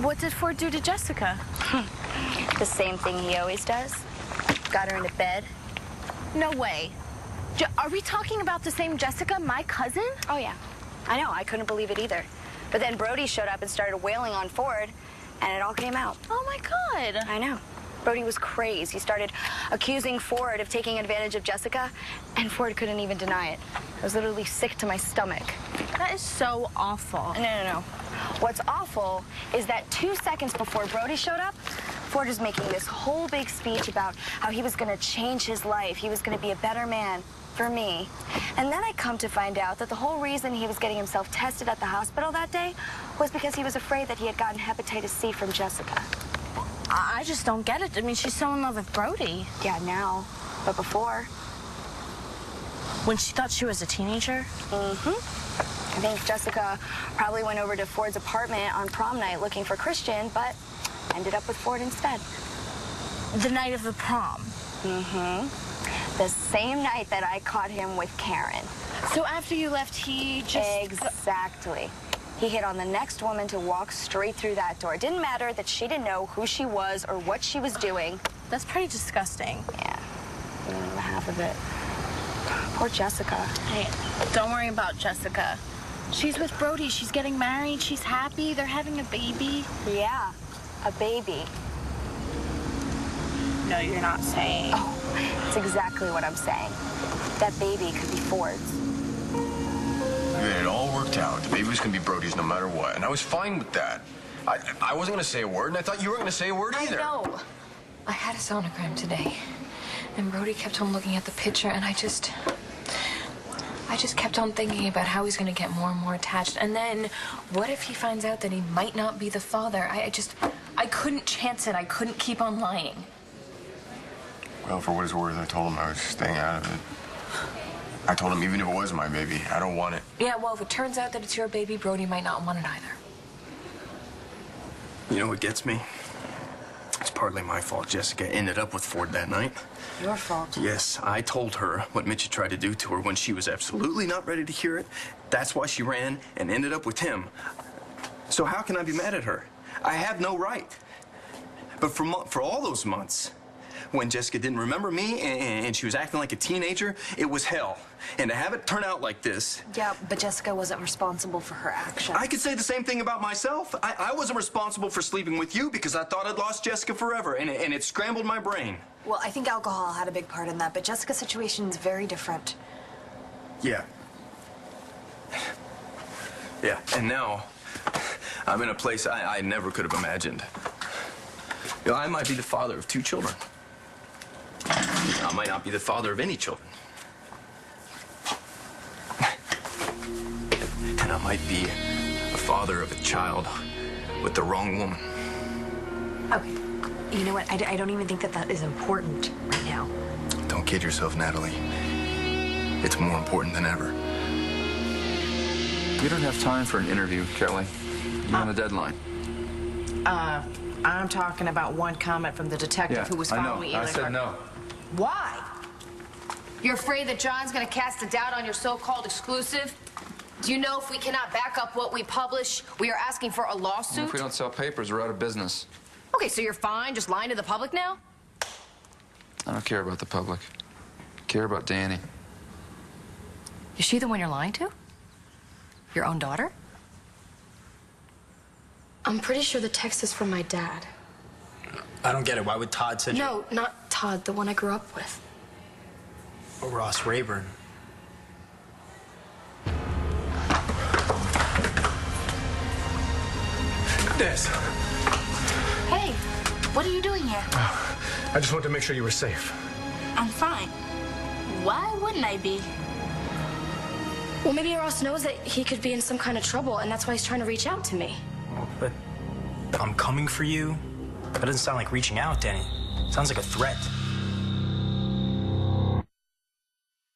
What did Ford do to Jessica? The same thing he always does. Got her into bed. No way. Are we talking about the same Jessica, my cousin? Oh, yeah. I know. I couldn't believe it either. But then Brody showed up and started wailing on Ford, and it all came out. Oh, my God. I know. Brody was crazed. He started accusing Ford of taking advantage of Jessica, and Ford couldn't even deny it. I was literally sick to my stomach. That is so awful. No. What's awful is that 2 seconds before Brody showed up, Ford was making this whole big speech about how he was going to change his life. He was going to be a better man for me. And then I come to find out that the whole reason he was getting himself tested at the hospital that day was because he was afraid that he had gotten hepatitis C from Jessica. I just don't get it. I mean, she's so in love with Brody. Yeah, now. But before. When she thought she was a teenager? I think Jessica probably went over to Ford's apartment on prom night looking for Christian, but ended up with Ford instead. The night of the prom? The same night that I caught him with Karen. So after you left, he just... Exactly. He hit on the next woman to walk straight through that door. It didn't matter that she didn't know who she was or what she was doing. That's pretty disgusting. Yeah, you don't know the half of it. Poor Jessica. Hey, don't worry about Jessica. She's with Brody. She's getting married. She's happy. They're having a baby. Yeah, a baby. No, you're not saying. Oh, that's exactly what I'm saying. That baby could be Ford's. It all worked out. The baby was going to be Brody's no matter what, and I was fine with that. I wasn't going to say a word, and I thought you weren't going to say a word either. I know. I had a sonogram today, and Brody kept on looking at the picture, and I just kept on thinking about how he's going to get more and more attached. And then, what if he finds out that he might not be the father? I couldn't chance it. I couldn't keep on lying. Well, for what it's worth, I told him I was staying out of it. I told him even if it was my baby, I don't want it. Yeah, well, if it turns out that it's your baby, Brody might not want it either. You know what gets me? It's partly my fault Jessica ended up with Ford that night. Your fault. Yes, I told her what Mitch tried to do to her when she was absolutely not ready to hear it. That's why she ran and ended up with him. So how can I be mad at her? I have no right. But for all those months, when Jessica didn't remember me and she was acting like a teenager, it was hell. And to have it turn out like this... Yeah, but Jessica wasn't responsible for her actions. I could say the same thing about myself. I wasn't responsible for sleeping with you because I thought I'd lost Jessica forever, and it scrambled my brain. Well, I think alcohol had a big part in that, but Jessica's situation is very different. Yeah. Yeah, and now I'm in a place I never could have imagined. You know, I might be the father of 2 children. I might not be the father of any children. And I might be a father of a child with the wrong woman. Okay. You know what? I don't even think that is important right now. Don't kid yourself, Natalie. It's more important than ever. We don't have time for an interview, Kelly. You're on a deadline. I'm talking about one comment from the detective who was following you. I said no. Why? You're afraid that John's gonna cast a doubt on your so-called exclusive? Do you know if we cannot back up what we publish, we are asking for a lawsuit? If we don't sell papers, we're out of business. Okay, so you're fine just lying to the public now? I don't care about the public. I care about Danny. Is she the one you're lying to? Your own daughter? I'm pretty sure the text is from my dad. I don't get it. Why would Todd send you? No, not Todd, the one I grew up with. Or Ross Rayburn. Des. Hey, what are you doing here? I just wanted to make sure you were safe. I'm fine. Why wouldn't I be? Well, maybe Ross knows that he could be in some kind of trouble, and that's why he's trying to reach out to me. But I'm coming for you. That doesn't sound like reaching out, Danny. Sounds like a threat.